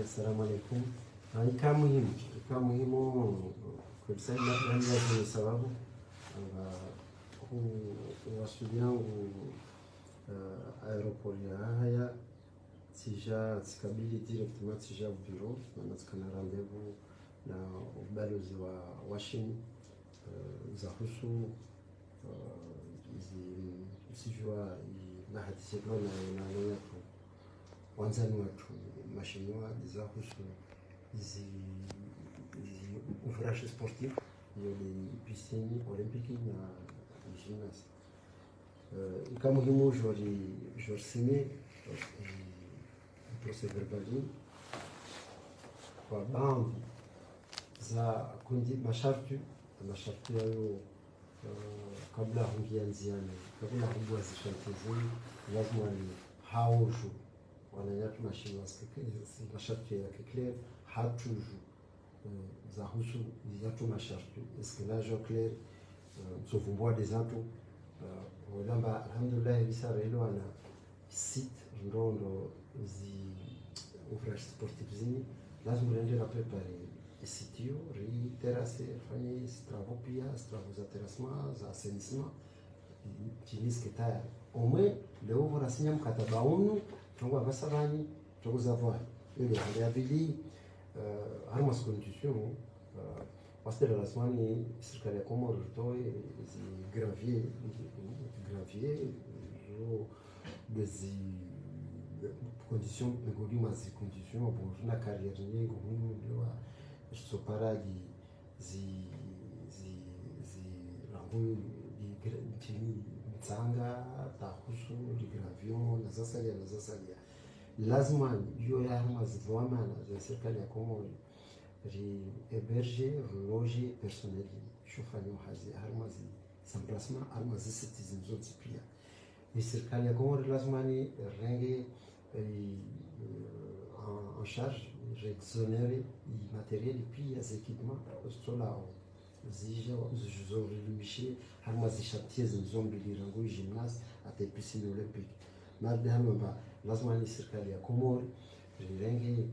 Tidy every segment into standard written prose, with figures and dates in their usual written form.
Assalamu alaikum. Ikaa muhimu kulisema ni sababu wasuli yangu aeroport ya haya sija sikabili directement sija bureau na nasikana rendez-vous na ubalozi wa Washington za husu sijua na hadisi na yetu wanzani watu mashiniwa za husu ouvrage sportif les piscines olympiques na gymnase kama muhimu je signé procès verbal kwa baadhi za kundi masharti hayo kabla hungianziani kabla hubuazishantezini lazima ni haoju wananyatu mashini masharti ya kikler hatuju za husu yatu masharti eskelage clair sovumbua des antu walamba alhamdulillah bisara ilo ana site ndo zi ouvrage sportif zini lazima rende la prepare sitio ri terrasse fanye travaux pia travaux za terrassement za assainissement chiniske tayari omwe leo vorasinya mkataba unu tongo abasabani tongo zavoi ile ya vili harmas condition parce que la semaine serikali ya Komoro toe zi gravier des conditions ngolima zi conditions bon na carrière nyingi ngumu ndio soparaji zi rangu di chini mtsanga tahusu di gravion na zasalia lazima hiyo ya mazivama na serikali ya Komoro ri héberger loger personnel shufanya hazi harmazi samplacement harmazi citizen zote pia ni serikali ya Komoro lazima ni renge en charge réexonérer matériel puis les équipements sola zizorimishe harmazi chantier zombi lirango gymnase ate piscine olympique marde hamba lazima ni serikali ya Komoro rirenge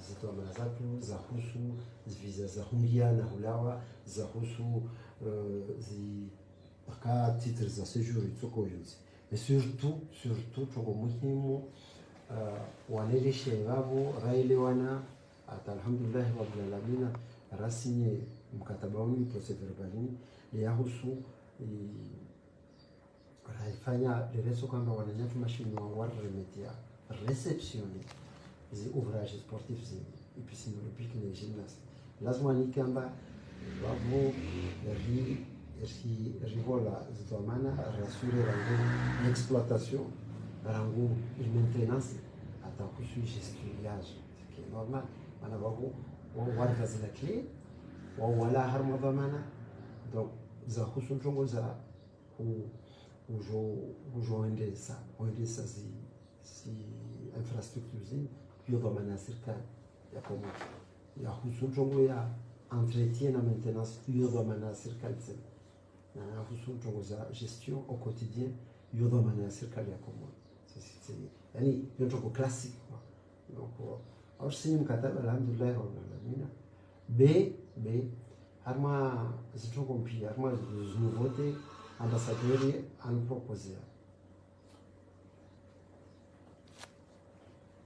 zitwamana zatu za husu visa za hungia na hulawa za husu aka titre za séjour itoko yonzi et surtout chongo muhimu waneleshe wabo raelewana ata alhamdulillah rabbil alamin rasmi mkataba wao procès verbal ya husu raifanya lereso kwamba wananyatu mashini wa remedia receptionner zi ouvrage sportif zi piscine olympique na gymnase lazima ni kwamba wao rivola zitomana rassurer rango l'exploitation rango maintenance ata kusu gestionage qui est normal ana wao warka zina clé wala harma dhamana donc za kusu chongo za ujoendesa si infrastructure zi hiyo dhamana serikali ya Komoro ya kusu chongo ya entretien na maintenance hiyo dhamana serikali na husu chongo za gestion au quotidien hiyo dhamana serikali ya Komoro yani hiyo chongo classique donc au sini mkataba alhamdulillah rabbil alamin b harma zichongo mpya harma nouveauté ambassadeur an proposer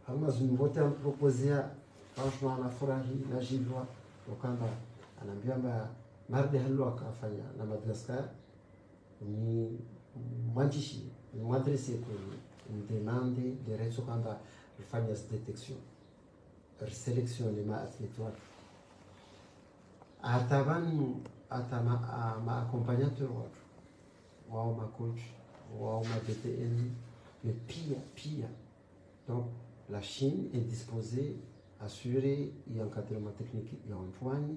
harma nouveauté an proposer franchement na furahi na jivwa wakamba anaambia marde hallo akafanya na Madagascar ni mwandishi ni mwadresse pour une demande de réseau kwamba ifanye détection sélectionner ma athlète ma accompagnateur wao ma coach wao ma DTN mais pia donc la Chine est disposée à assurer l'encadrement technique ya Antoine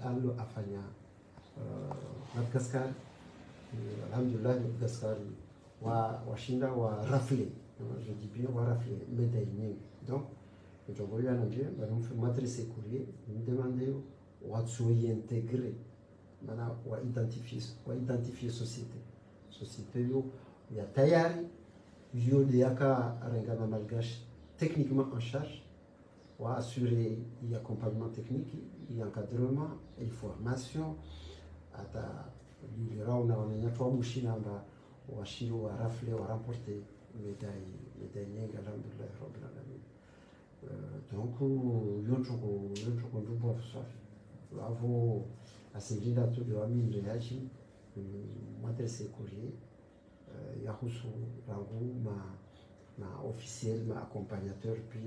allo afanya Madagascar alhamdulillah Madagascar washinda wa rafle je dis bien wa rafle médaille donc je voulais anambia bali mfu matrice courrier me demander wa soy intégrer mana wa identifier société yo ya tayari Yoliaka Rengana Malgache techniquement en charge, pour assurer l'accompagnement technique, l'encadrement, et formation. Ata Lirauna, on a trois mouchines au Achilo, à rafler, à remporter médaille donc, bravo à ces villes de Amin Réagi, m'adresser courrier, Yahusu Rangu, ma officiel, ma accompagnateur, puis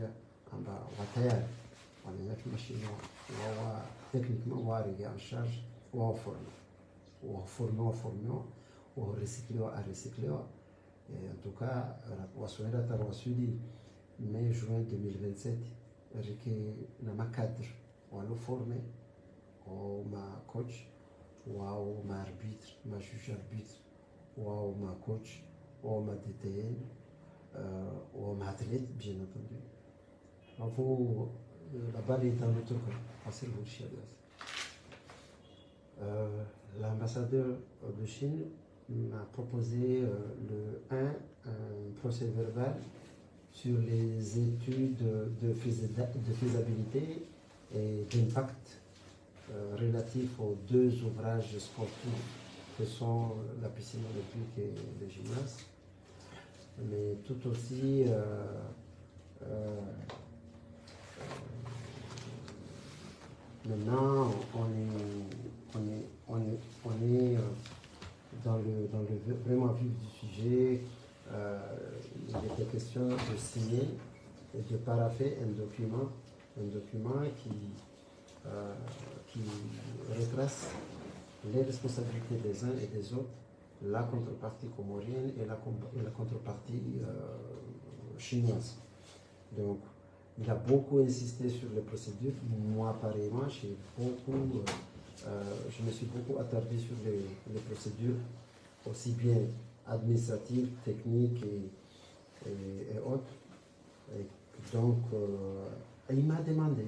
en bas, Water, on a une machine, techniquement, on va arriver en charge, on va former, on recycler, à recycler. Et en tout cas, la poissonnerie a reçu mai-juin 2027, avec un cadre, on va le former, ou ma coach, ou ma arbitre, ma juge arbitre, ou ma coach, ou ma DTN, ou ma athlète, bien entendu. Donc, la balle est dans notre camp, passer le chien. L'ambassadeur de Chine m'a proposé un procès verbal sur les études de faisabilité et d'impact relatifs aux deux ouvrages sportifs que sont la piscine olympique et le gymnase, mais tout aussi maintenant on est dans le vraiment vif du sujet. Il était question de signer et de parapher un document qui retrace les responsabilités des uns et des autres, la contrepartie comorienne et la contrepartie chinoise. Donc, il a beaucoup insisté sur les procédures. Moi, pareillement, je me suis beaucoup attardé sur les procédures, aussi bien administratives, techniques et autres. Et donc, il m'a demandé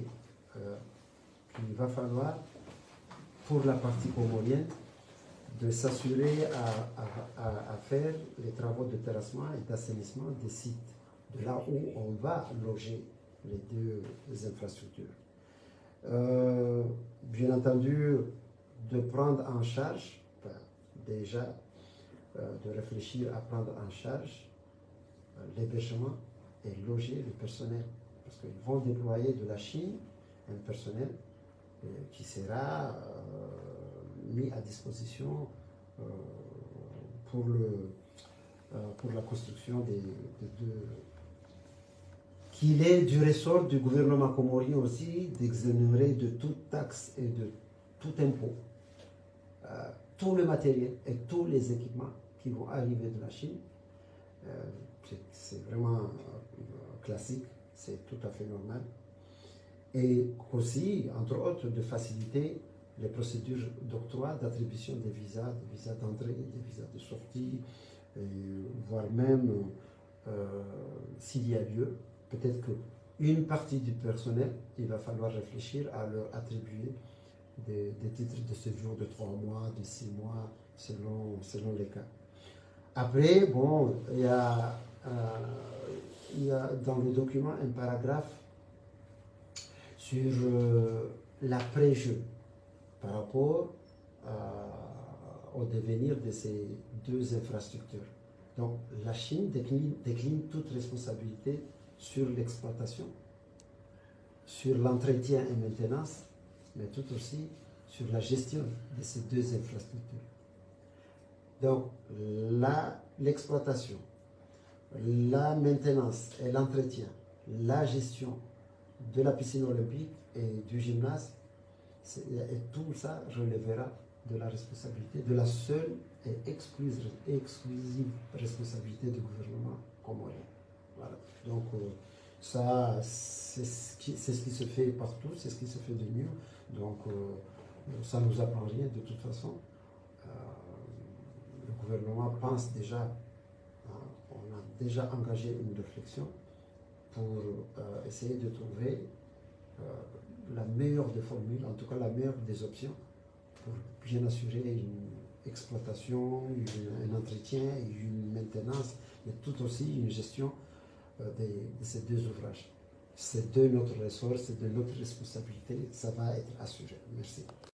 qu'il va falloir, pour la partie comorienne, de s'assurer à faire les travaux de terrassement et d'assainissement des sites, de là où on va loger les deux infrastructures. Bien entendu, de prendre en charge, déjà, de réfléchir à prendre en charge l'hébergement et loger le personnel. Parce qu'ils vont déployer de la Chine un personnel qui sera mis à disposition pour la construction des deux. Qu'il est du ressort du gouvernement comorien aussi d'exonérer de toute taxe et de tout impôt tout le matériel et tous les équipements qui vont arriver de la Chine. C'est vraiment classique, c'est tout à fait normal. Et aussi, entre autres, de faciliter les procédures d'octroi, d'attribution des visas d'entrée, des visas de sortie, voire même, s'il y a lieu, peut-être qu'une partie du personnel, il va falloir réfléchir à leur attribuer des titres de séjour de 3 mois, de 6 mois, selon les cas. Après, bon, il y a dans le document un paragraphe sur l'après-jeu par rapport au devenir de ces deux infrastructures. Donc, la Chine décline toute responsabilité sur l'exploitation, sur l'entretien et maintenance, mais tout aussi sur la gestion de ces deux infrastructures. Donc, l'exploitation, la maintenance et l'entretien, la gestion de la piscine olympique et du gymnase, et tout ça relèvera de la responsabilité, de la seule et exclusive responsabilité du gouvernement comorien. Voilà. Donc, ça, c'est ce qui se fait partout, c'est ce qui se fait de mieux. Donc, ça ne nous apprend rien de toute façon. Le gouvernement pense déjà, on a déjà engagé une réflexion pour essayer de trouver la meilleure des formules, en tout cas la meilleure des options, pour bien assurer une exploitation, un entretien, une maintenance mais tout aussi une gestion de ces deux ouvrages. C'est de notre ressort, c'est de notre responsabilité, ça va être assuré. Merci.